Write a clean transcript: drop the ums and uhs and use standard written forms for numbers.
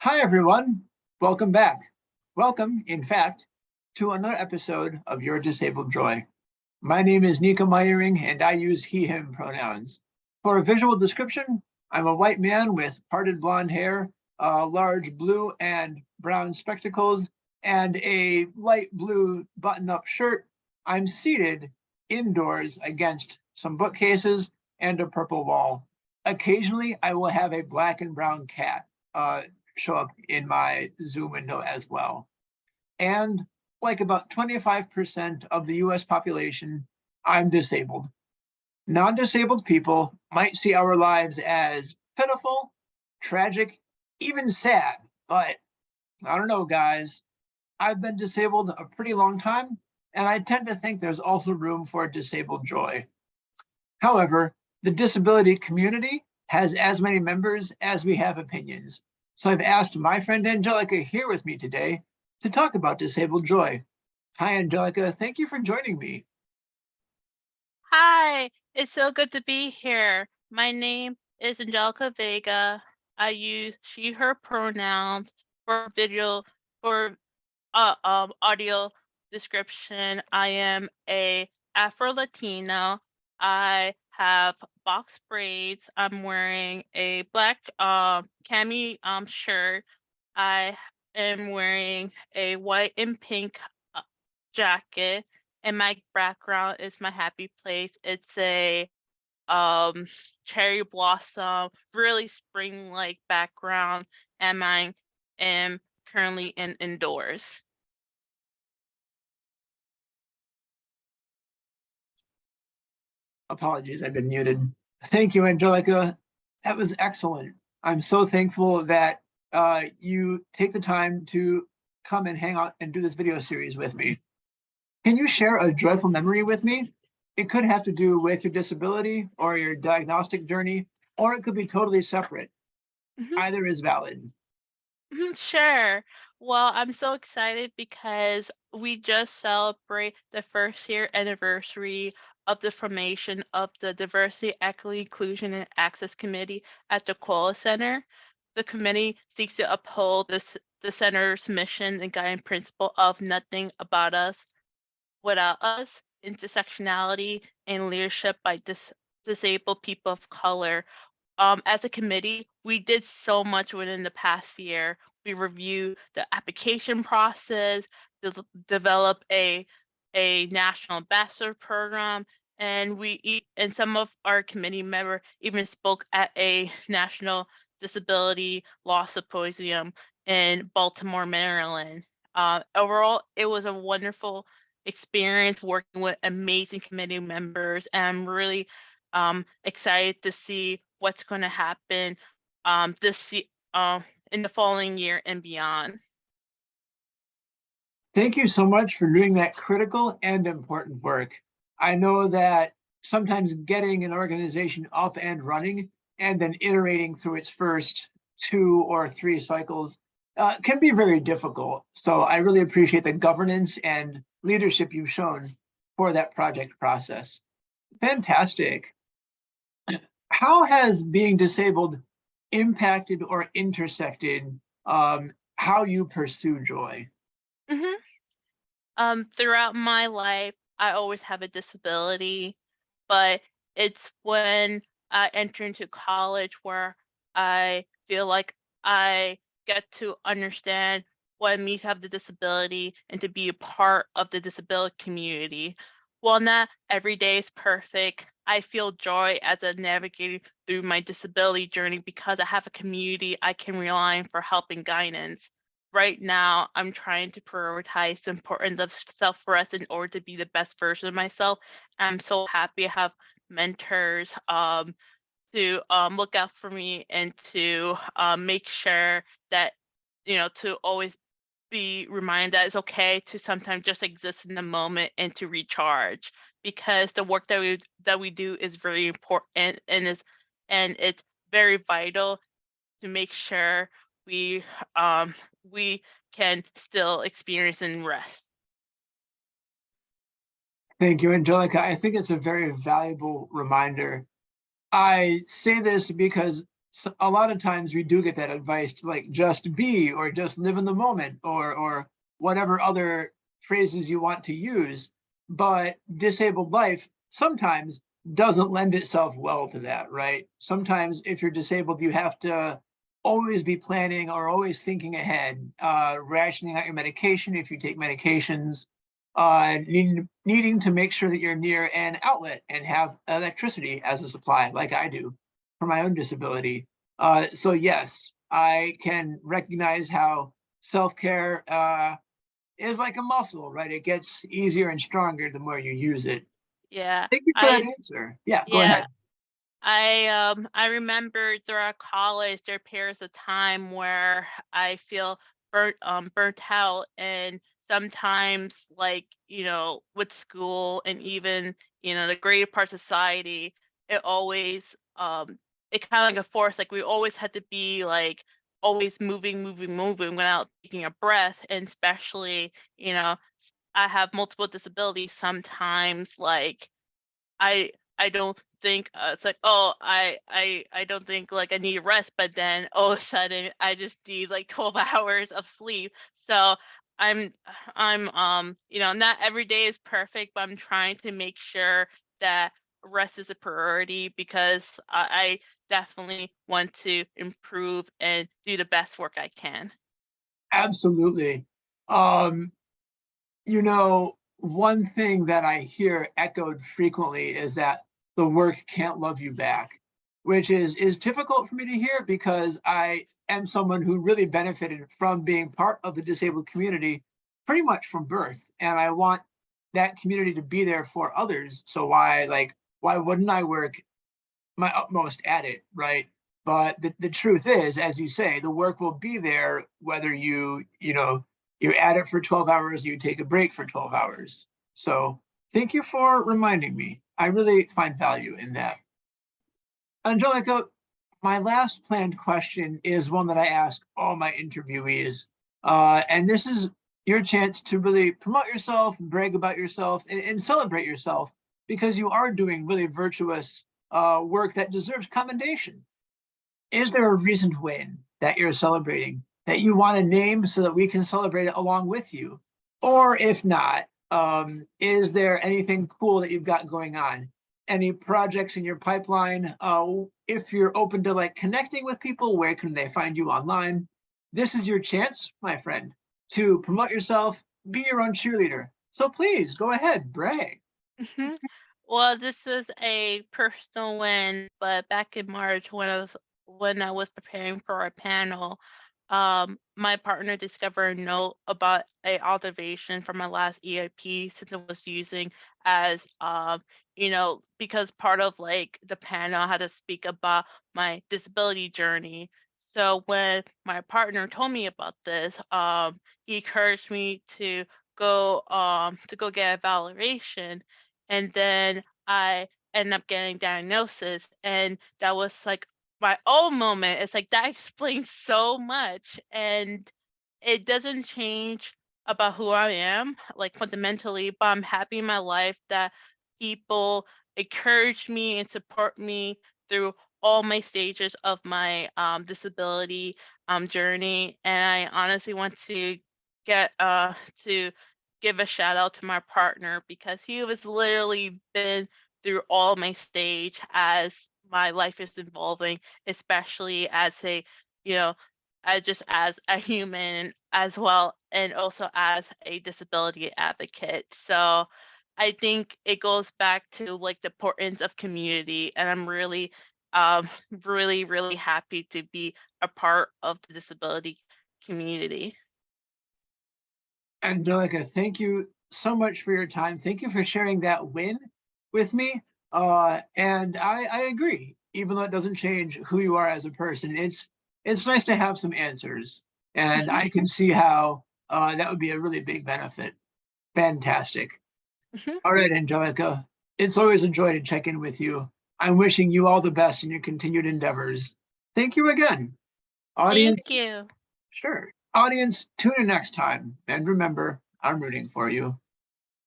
Hi, everyone. Welcome back. Welcome, in fact, to another episode of Your Disabled Joy. My name is Nico and I use he, him pronouns. For a visual description, I'm a white man with parted blonde hair, large blue and brown spectacles, and a light blue button-up shirt. I'm seated indoors against some bookcases and a purple wall. Occasionally, I will have a black and brown cat show up in my Zoom window as well. And like about 25% of the US population, I'm disabled. Non-disabled people might see our lives as pitiful, tragic, even sad, but I don't know, guys. I've been disabled a pretty long time, and I tend to think there's also room for disabled joy. However, the disability community has as many members as we have opinions. So I've asked my friend Angelica here with me today to talk about disabled joy. Hi, Angelica. Thank you for joining me. Hi, it's so good to be here. My name is Angelica Vega. I use she, her pronouns for audio description. I am a Afro-Latino. I have box braids. I'm wearing a black cami shirt. I am wearing a white and pink jacket, and my background is my happy place. It's a cherry blossom, really spring-like background, and I am currently indoors. Apologies, I've been muted. Thank you, Angelica. That was excellent. I'm so thankful that you take the time to come and hang out and do this video series with me. Can you share a joyful memory with me? It could have to do with your disability or your diagnostic journey, or it could be totally separate. Mhm. Either is valid. Sure. Well, I'm so excited because we just celebrate the first year anniversary of the formation of the Diversity, Equity, Inclusion, and Access Committee at the Koala Center. The committee seeks to uphold the center's mission and guiding principle of nothing about us without us, intersectionality, and leadership by disabled people of color. As a committee, we did so much within the past year. We reviewed the application process, develop a national ambassador program, and and some of our committee member even spoke at a national disability law symposium in Baltimore, Maryland. Overall, it was a wonderful experience working with amazing committee members, and I'm really excited to see what's going to happen in the following year and beyond. Thank you so much for doing that critical and important work. I know that sometimes getting an organization up and running and then iterating through its first 2 or 3 cycles can be very difficult. So I really appreciate the governance and leadership you've shown for that project process. Fantastic. How has being disabled impacted or intersected how you pursue joy? hmm Throughout my life, I always have a disability, but it's when I enter into college where I feel like I get to understand what it means to have the disability and to be a part of the disability community. While not every day is perfect, I feel joy as a navigating through my disability journey because I have a community I can rely on for help and guidance. Right now, I'm trying to prioritize the importance of self-rest in order to be the best version of myself. I'm so happy I have mentors to look out for me and to make sure that, to always be reminded that it's okay to sometimes just exist in the moment and to recharge, because the work that we do is very important and it's very vital to make sure we we can still experience and rest. Thank you, Angelica. I think it's a very valuable reminder. I say this because so a lot of times we do get that advice to like just be or just live in the moment or whatever other phrases you want to use. But disabled life sometimes doesn't lend itself well to that, right? Sometimes if you're disabled, you have to always be planning or always thinking ahead, rationing out your medication if you take medications, needing to make sure that you're near an outlet and have electricity as a supply, like I do for my own disability. So yes, I can recognize how self-care is like a muscle, right? It gets easier and stronger the more you use it. Yeah, Thank you for that answer. Yeah, go yeah, ahead. I remember throughout college there appears a time where I feel burnt out, and sometimes like, with school and even, the greater part of society, it always it kind of like a force, like we always had to be like always moving without taking a breath. And especially, I have multiple disabilities. Sometimes like I don't think, it's like, "Oh, I don't think, like, I need rest," but then all of a sudden, I just need, like, 12 hours of sleep. So, I'm not every day is perfect, but I'm trying to make sure that rest is a priority because I definitely want to improve and do the best work I can. Absolutely. Um, one thing that I hear echoed frequently is that the work can't love you back, which is difficult for me to hear because I am someone who really benefited from being part of the disabled community pretty much from birth. And I want that community to be there for others. So why wouldn't I work my utmost at it, right? But the truth is, as you say, the work will be there whether you're at it for 12 hours, you take a break for 12 hours. So thank you for reminding me. I really find value in that. Angelica, my last planned question is one that I ask all my interviewees. And this is your chance to really promote yourself, brag about yourself, and celebrate yourself because you are doing really virtuous work that deserves commendation. Is there a recent win that you're celebrating that you want to name so that we can celebrate it along with you? Or if not, is there anything cool that you've got going on? Any projects in your pipeline? If you're open to like connecting with people, where can they find you online? This is your chance, my friend, to promote yourself, be your own cheerleader. So please go ahead, brag. Mhm. Well, this is a personal win, but back in March when I was preparing for a panel, my partner discovered a note about a observation from my last EIP since it was using as because part of like the panel had to speak about my disability journey. So when my partner told me about this, he encouraged me to go get a evaluation, and then I ended up getting diagnosis, and that was like my own moment. It's like that explains so much, and it doesn't change about who I am, like fundamentally, but I'm happy in my life that people encourage me and support me through all my stages of my disability journey. And I honestly want get to give a shout out to my partner because he was literally been through all my stage as my life is evolving, especially as a, you know, just as a human as well, and also as a disability advocate. So I think it goes back to like the importance of community, and I'm really, really happy to be a part of the disability community. Angelica, thank you so much for your time. Thank you for sharing that win with me. And I agree, even though it doesn't change who you are as a person, it's nice to have some answers. And Mhm, I can see how that would be a really big benefit. Fantastic. mhm. All right, Angelica, it's always a joy to check in with you. I'm wishing you all the best in your continued endeavors. Thank you again. Thank Audience, you. sure. Audience, tune in next time. And remember, I'm rooting for you.